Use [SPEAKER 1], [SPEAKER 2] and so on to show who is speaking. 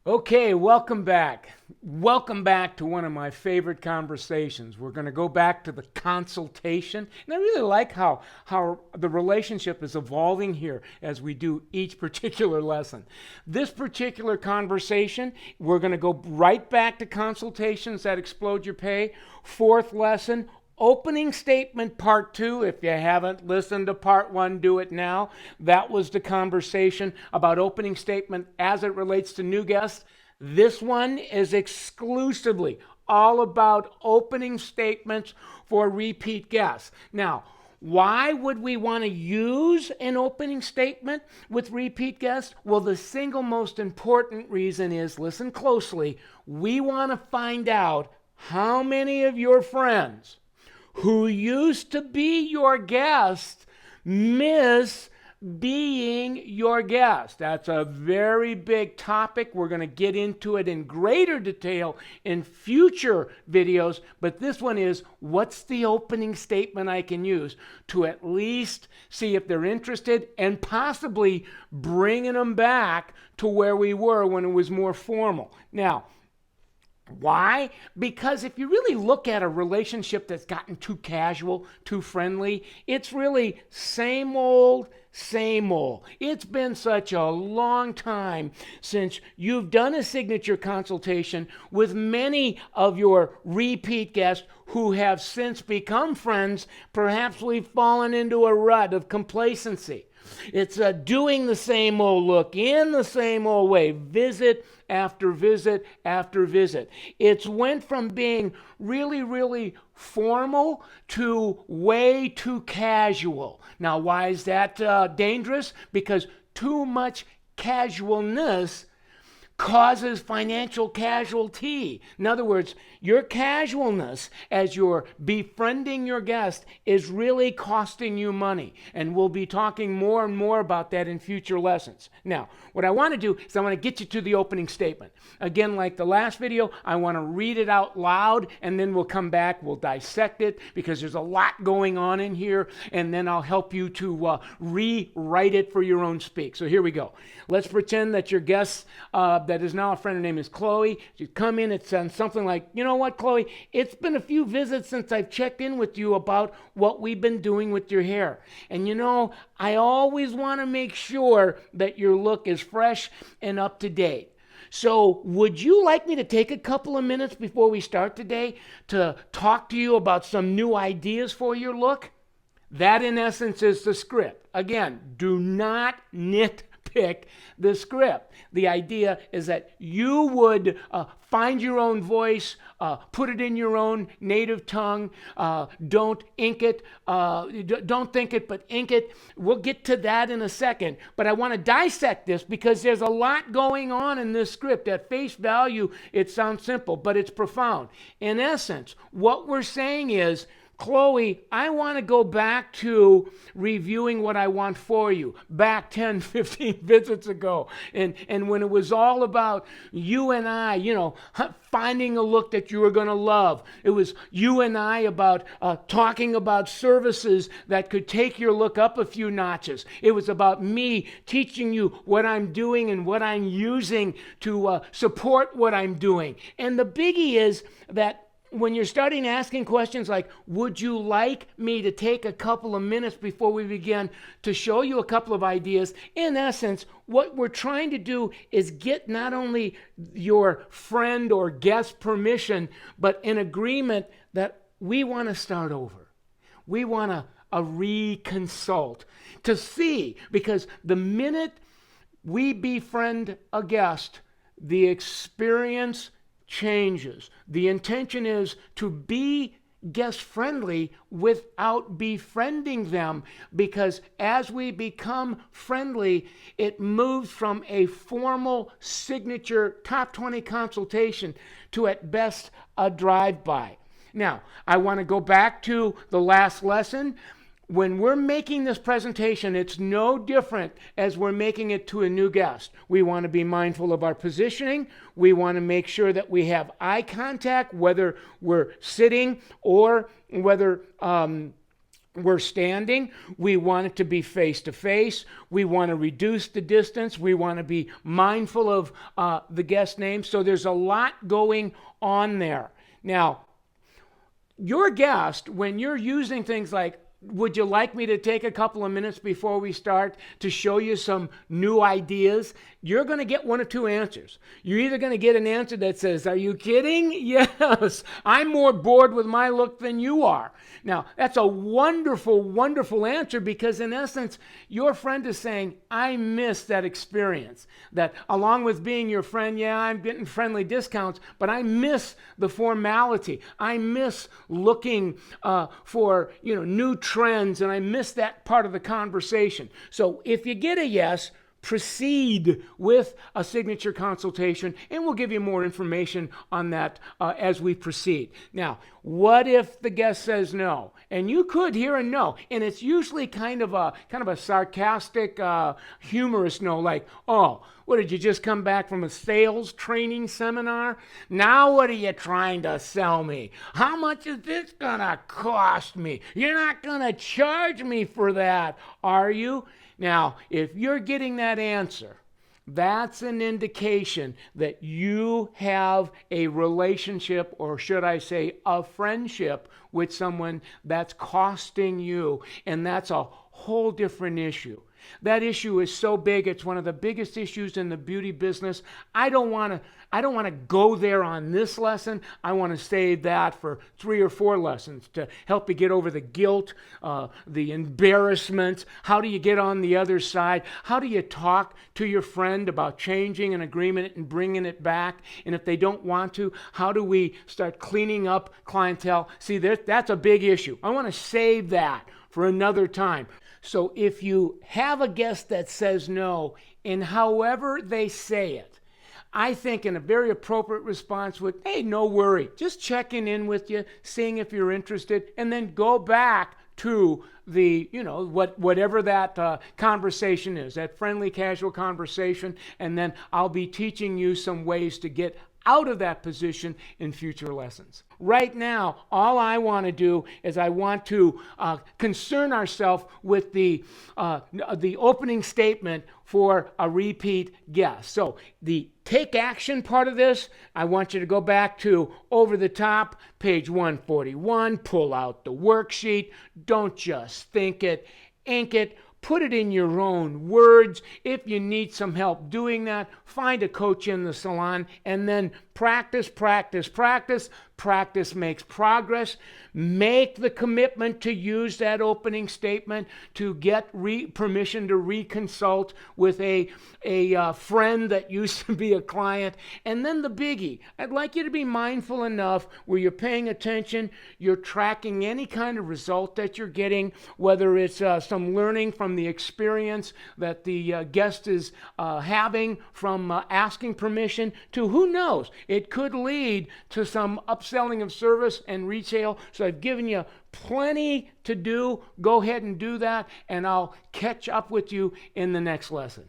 [SPEAKER 1] Okay, welcome back. Welcome back to one of my favorite conversations. We're going to go back to the consultation. And I really like how the relationship is evolving here as we do each particular lesson. This particular conversation, we're going to go right back to consultations that explode your pay. Fourth lesson, opening statement part 2. If you haven't listened to part 1, do it now. That was the conversation about opening statement as it relates to new guests. This one is exclusively all about opening statements for repeat guests. Now, why would we want to use an opening statement with repeat guests? Well, the single most important reason is, listen closely, we want to find out how many of your friends who used to be your guest miss being your guest. That's a very big topic. We're going to get into it in greater detail in future videos, but this one is, what's the opening statement I can use to at least see if they're interested and possibly bringing them back to where we were when it was more formal. Now, why? Because if you really look at a relationship that's gotten too casual, too friendly, it's really same old, same old. It's been such a long time since you've done a signature consultation with many of your repeat guests who have since become friends. Perhaps we've fallen into a rut of complacency. It's doing the same old look in the same old way, visit after visit after visit. It's went from being really, really formal to way too casual. Now, why is that dangerous? Because too much casualness causes financial casualty. In other words, your casualness as you're befriending your guest is really costing you money. And we'll be talking more and more about that in future lessons. Now, what I want to do is I want to get you to the opening statement. Again, like the last video, I want to read it out loud and then we'll come back, we'll dissect it because there's a lot going on in here, and then I'll help you to rewrite it for your own speak. So here we go. Let's pretend that your guest that is now a friend, her name is Chloe. She'd come in and said something like, you know what, Chloe, it's been a few visits since I've checked in with you about what we've been doing with your hair. And you know, I always want to make sure that your look is fresh and up to date. So would you like me to take a couple of minutes before we start today to talk to you about some new ideas for your look? That in essence is the script. Again, do not nitpick the script. The idea is that you would find your own voice, put it in your own native tongue. Don't ink it. Don't think it, but ink it. We'll get to that in a second. But I want to dissect this because there's a lot going on in this script. At face value, it sounds simple, but it's profound. In essence, what we're saying is, Chloe, I want to go back to reviewing what I want for you back 10, 15 visits ago. And when it was all about you and I, you know, finding a look that you were going to love. It was you and I about talking about services that could take your look up a few notches. It was about me teaching you what I'm doing and what I'm using to support what I'm doing. And the biggie is that when you're starting asking questions like, would you like me to take a couple of minutes before we begin to show you a couple of ideas? In essence, what we're trying to do is get not only your friend or guest permission, but an agreement that we want to start over. We want to reconsult to see, because the minute we befriend a guest, the experience changes. The intention is to be guest friendly without befriending them, because as we become friendly, it moves from a formal signature top 20 consultation to at best a drive-by. Now, I want to go back to the last lesson. When we're making this presentation, it's no different as we're making it to a new guest. We want to be mindful of our positioning. We want to make sure that we have eye contact, whether we're sitting or whether we're standing. We want it to be face to face. We want to reduce the distance. We want to be mindful of the guest name. So there's a lot going on there. Now, your guest, when you're using things like, would you like me to take a couple of minutes before we start to show you some new ideas? You're going to get one of two answers. You're either going to get an answer that says, are you kidding? Yes, I'm more bored with my look than you are. Now, that's a wonderful, wonderful answer, because in essence, your friend is saying, I miss that experience. That along with being your friend, yeah, I'm getting friendly discounts, but I miss the formality. I miss looking for new trends, and I miss that part of the conversation. So if you get a yes, proceed with a signature consultation, and we'll give you more information on that as we proceed. Now, what if the guest says no? And you could hear a no, and it's usually kind of a sarcastic, humorous no, like, oh, what, did you just come back from a sales training seminar? Now what are you trying to sell me? How much is this gonna cost me? You're not gonna charge me for that, are you? Now, if you're getting that answer, that's an indication that you have a relationship, or should I say a friendship, with someone that's costing you, and that's a whole different issue. That issue is so big, it's one of the biggest issues in the beauty business. I don't want to go there on this lesson. I want to save that for 3 or 4 lessons to help you get over the guilt, the embarrassment. How do you get on the other side? How do you talk to your friend about changing an agreement and bringing it back? And if they don't want to, how do we start cleaning up clientele? See, that's a big issue. I want to save that for another time. So if you have a guest that says no, and however they say it, I think in a very appropriate response would, hey, no worry, just checking in with you, seeing if you're interested, and then go back to the, whatever that conversation is, that friendly, casual conversation, and then I'll be teaching you some ways to get out of that position in future lessons. Right now, all I want to do is I want to concern ourselves with the opening statement for a repeat guest. So the take action part of this, I want you to go back to over the top, page 141, pull out the worksheet. Don't just think it, ink it. Put it in your own words. If you need some help doing that, find a coach in the salon, and then practice, practice, practice. Practice makes progress. Make the commitment to use that opening statement to get permission to reconsult with a friend that used to be a client. And then the biggie, I'd like you to be mindful enough where you're paying attention, you're tracking any kind of result that you're getting, whether it's some learning from the experience that the guest is having from asking permission, to who knows, it could lead to some upselling of service and retail. So I've given you plenty to do. Go ahead and do that, and I'll catch up with you in the next lesson.